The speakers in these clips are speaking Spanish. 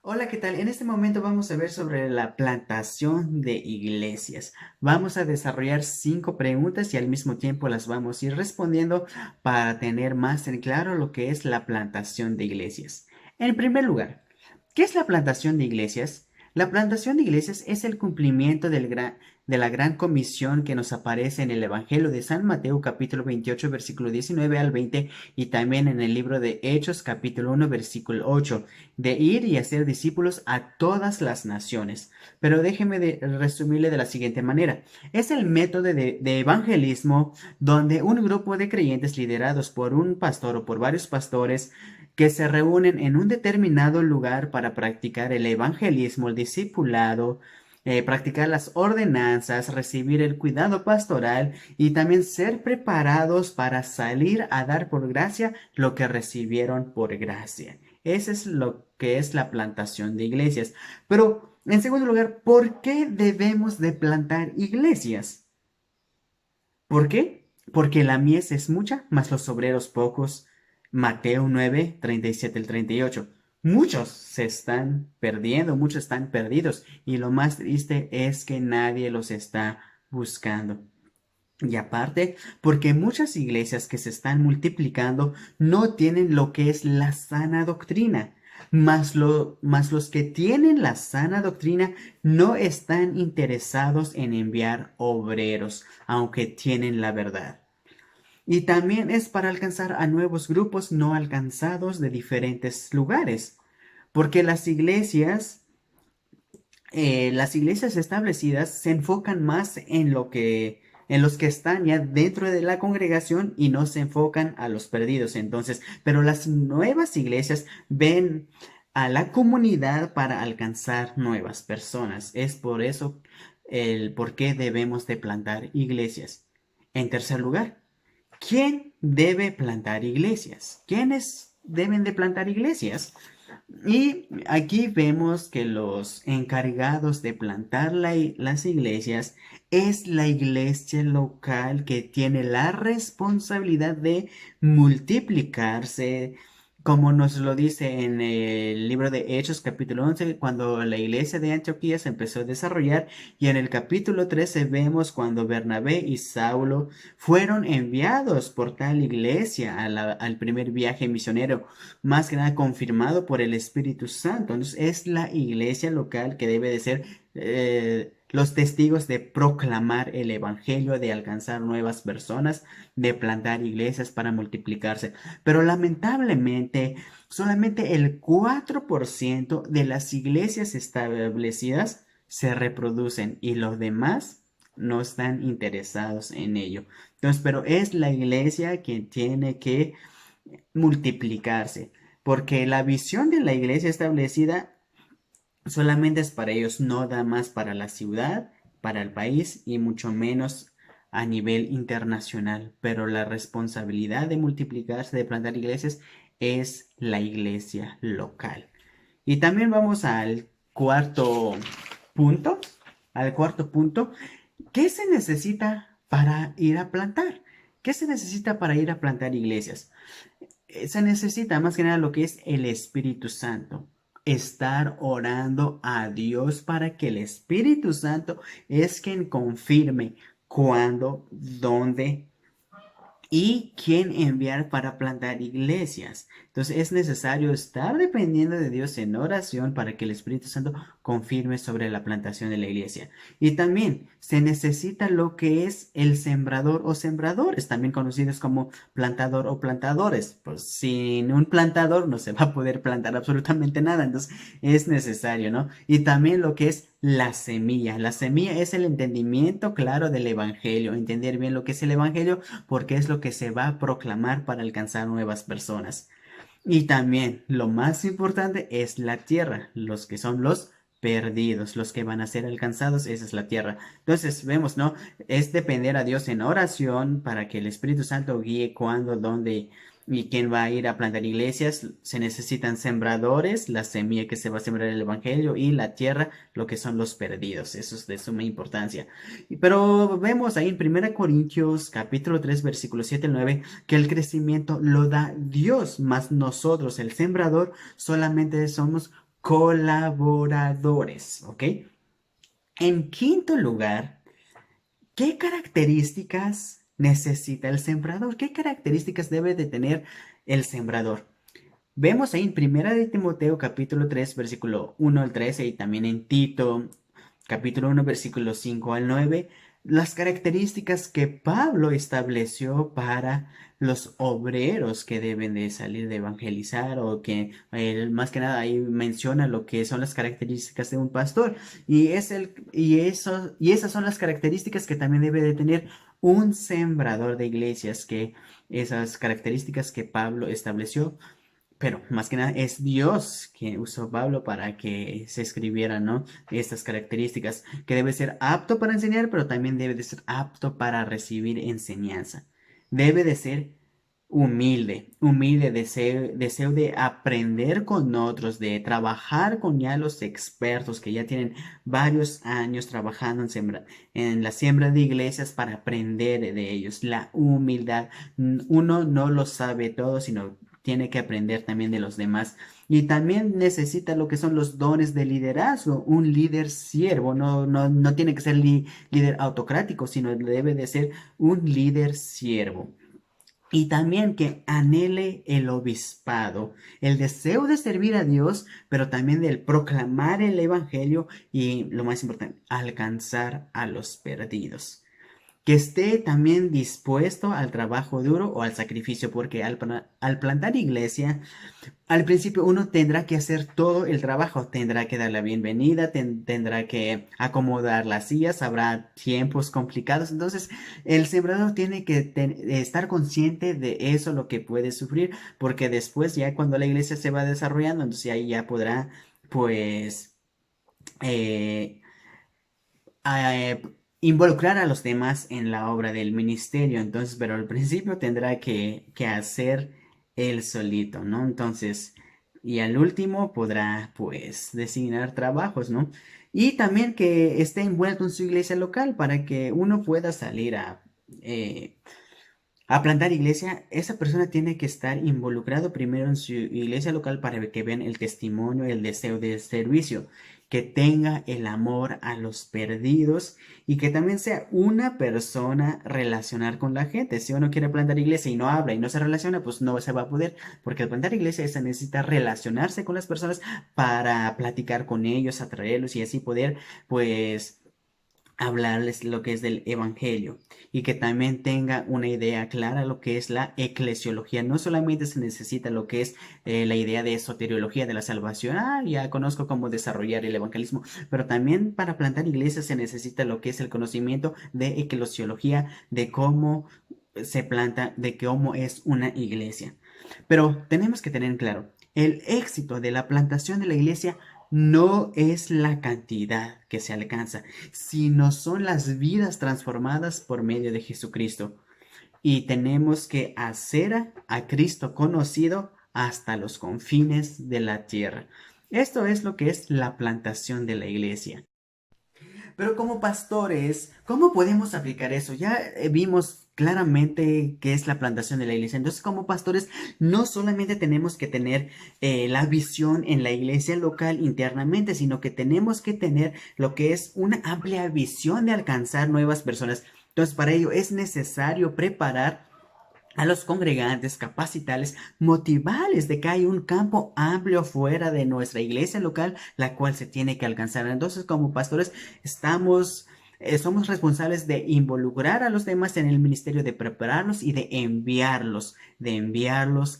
Hola, ¿qué tal? En este momento vamos a ver sobre la plantación de iglesias. Vamos a desarrollar 5 preguntas y al mismo tiempo las vamos a ir respondiendo para tener más en claro lo que es la plantación de iglesias. En primer lugar, ¿qué es la plantación de iglesias? La plantación de iglesias es el cumplimiento de la gran comisión que nos aparece en el Evangelio de San Mateo capítulo 28 versículo 19 al 20 y también en el libro de Hechos capítulo 1 versículo 8 de ir y hacer discípulos a todas las naciones. Pero déjeme resumirle de la siguiente manera. Es el método de evangelismo donde un grupo de creyentes liderados por un pastor o por varios pastores que se reúnen en un determinado lugar para practicar el evangelismo, el discipulado, practicar las ordenanzas, recibir el cuidado pastoral y también ser preparados para salir a dar por gracia lo que recibieron por gracia. Ese es lo que es la plantación de iglesias. Pero, en segundo lugar, ¿por qué debemos de plantar iglesias? ¿Por qué? Porque la mies es mucha, mas los obreros pocos. Mateo 9, 37 al 38. Muchos se están perdiendo, muchos están perdidos. Y lo más triste es que nadie los está buscando. Y aparte, porque muchas iglesias que se están multiplicando no tienen lo que es la sana doctrina. Mas los que tienen la sana doctrina no están interesados en enviar obreros, aunque tienen la verdad. Y también es para alcanzar a nuevos grupos no alcanzados de diferentes lugares. Porque las iglesias establecidas se enfocan más en los que están ya dentro de la congregación y no se enfocan a los perdidos. Entonces, pero las nuevas iglesias ven a la comunidad para alcanzar nuevas personas. Es por eso el por qué debemos de plantar iglesias. En tercer lugar, ¿quién debe plantar iglesias? ¿Quiénes deben de plantar iglesias? Y aquí vemos que los encargados de plantar las iglesias es la iglesia local que tiene la responsabilidad de multiplicarse, como nos lo dice en el libro de Hechos capítulo 11 cuando la iglesia de Antioquía se empezó a desarrollar, y en el capítulo 13 vemos cuando Bernabé y Saulo fueron enviados por tal iglesia al primer viaje misionero, más que nada confirmado por el Espíritu Santo. Entonces es la iglesia local que debe de ser los testigos de proclamar el Evangelio, de alcanzar nuevas personas, de plantar iglesias para multiplicarse. Pero lamentablemente, solamente el 4% de las iglesias establecidas se reproducen y los demás no están interesados en ello. Entonces, pero es la iglesia quien tiene que multiplicarse, porque la visión de la iglesia establecida solamente es para ellos, no da más para la ciudad, para el país y mucho menos a nivel internacional, pero la responsabilidad de multiplicarse, de plantar iglesias, es la iglesia local. Y también vamos punto, al cuarto punto, ¿qué se necesita para ir a plantar? ¿Qué se necesita para ir a plantar iglesias? Se necesita más que nada lo que es el Espíritu Santo. Estar orando a Dios para que el Espíritu Santo es quien confirme cuándo, dónde y quién enviar para plantar iglesias. Entonces es necesario estar dependiendo de Dios en oración para que el Espíritu Santo confirme sobre la plantación de la iglesia. Y también se necesita lo que es el sembrador o sembradores, también conocidos como plantador o plantadores. Pues sin un plantador no se va a poder plantar absolutamente nada. Entonces es necesario, ¿no? Y también lo que es la semilla. La semilla es el entendimiento claro del Evangelio, entender bien lo que es el Evangelio porque es lo que se va a proclamar para alcanzar nuevas personas. Y también lo más importante es la tierra, los que son los perdidos, los que van a ser alcanzados, esa es la tierra. Entonces vemos, ¿no? Es depender a Dios en oración para que el Espíritu Santo guíe cuándo, dónde y quién va a ir a plantar iglesias. Se necesitan sembradores, la semilla que se va a sembrar el Evangelio, y la tierra, lo que son los perdidos. Eso es de suma importancia. Pero vemos ahí en 1 Corintios capítulo 3 versículos 7 al 9 que el crecimiento lo da Dios, mas nosotros, el sembrador, solamente somos colaboradores, ¿ok? En quinto lugar, ¿qué características necesita el sembrador? ¿Qué características debe de tener el sembrador? Vemos ahí en Primera de Timoteo capítulo 3 versículo 1 al 13 y también en Tito capítulo 1 versículo 5 al 9 las características que Pablo estableció para los obreros que deben de salir de evangelizar o que más que nada ahí menciona lo que son las características de un pastor y esas son las características que también debe de tener un sembrador de iglesias, que esas características que Pablo estableció, pero más que nada es Dios quien usó Pablo para que se escribieran, ¿no? Estas características, que debe ser apto para enseñar, pero también debe de ser apto para recibir enseñanza. Debe de ser humilde, deseo de aprender con otros, de trabajar con ya los expertos que ya tienen varios años trabajando en la siembra de iglesias para aprender de ellos. La humildad. Uno no lo sabe todo, sino tiene que aprender también de los demás. Y también necesita lo que son los dones de liderazgo. Un líder siervo no tiene que ser líder autocrático, sino debe de ser un líder siervo. Y también que anhele el obispado, el deseo de servir a Dios, pero también del proclamar el Evangelio y, lo más importante, alcanzar a los perdidos. Que esté también dispuesto al trabajo duro o al sacrificio, porque al plantar iglesia, al principio uno tendrá que hacer todo el trabajo, tendrá que dar la bienvenida, tendrá que acomodar las sillas, habrá tiempos complicados, entonces el sembrador tiene que estar consciente de eso, lo que puede sufrir, porque después ya cuando la iglesia se va desarrollando, entonces ahí ya podrá pues eh, a involucrar a los demás en la obra del ministerio. Entonces, pero al principio tendrá que hacer él solito, ¿no? Entonces, y al último podrá, pues, designar trabajos, ¿no? Y también que esté envuelto en su iglesia local para que uno pueda salir a plantar iglesia. Esa persona tiene que estar involucrado primero en su iglesia local para que vean el testimonio, el deseo de servicio, que tenga el amor a los perdidos y que también sea una persona relacionar con la gente. Si uno quiere plantar iglesia y no habla y no se relaciona, pues no se va a poder, porque al plantar iglesia se necesita relacionarse con las personas para platicar con ellos, atraerlos y así poder, pues, hablarles lo que es del evangelio y que también tenga una idea clara lo que es la eclesiología. No solamente se necesita lo que es la idea de soteriología de la salvación, ya conozco cómo desarrollar el evangelismo, pero también para plantar iglesias se necesita lo que es el conocimiento de eclesiología, de cómo se planta, de cómo es una iglesia. Pero tenemos que tener claro, el éxito de la plantación de la iglesia no es la cantidad que se alcanza, sino son las vidas transformadas por medio de Jesucristo. Y tenemos que hacer a Cristo conocido hasta los confines de la tierra. Esto es lo que es la plantación de la iglesia. Pero como pastores, ¿cómo podemos aplicar eso? Ya vimos claramente qué es la plantación de la iglesia. Entonces, como pastores, no solamente tenemos que tener la visión en la iglesia local internamente, sino que tenemos que tener lo que es una amplia visión de alcanzar nuevas personas. Entonces, para ello es necesario preparar a los congregantes, capacitarles, motivarles de que hay un campo amplio fuera de nuestra iglesia local, la cual se tiene que alcanzar. Entonces, como pastores, somos responsables de involucrar a los demás en el ministerio, de prepararlos y de enviarlos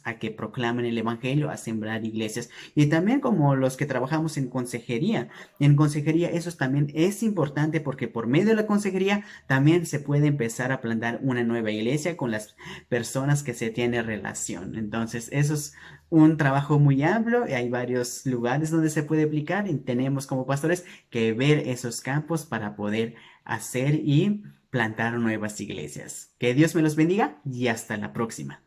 a que proclamen el evangelio, a sembrar iglesias. Y también como los que trabajamos en consejería. En consejería eso también es importante porque por medio de la consejería también se puede empezar a plantar una nueva iglesia con las personas que se tiene relación. Entonces, eso es un trabajo muy amplio y hay varios lugares donde se puede aplicar y tenemos como pastores que ver esos campos para poder hacer y plantar nuevas iglesias. Que Dios me los bendiga y hasta la próxima.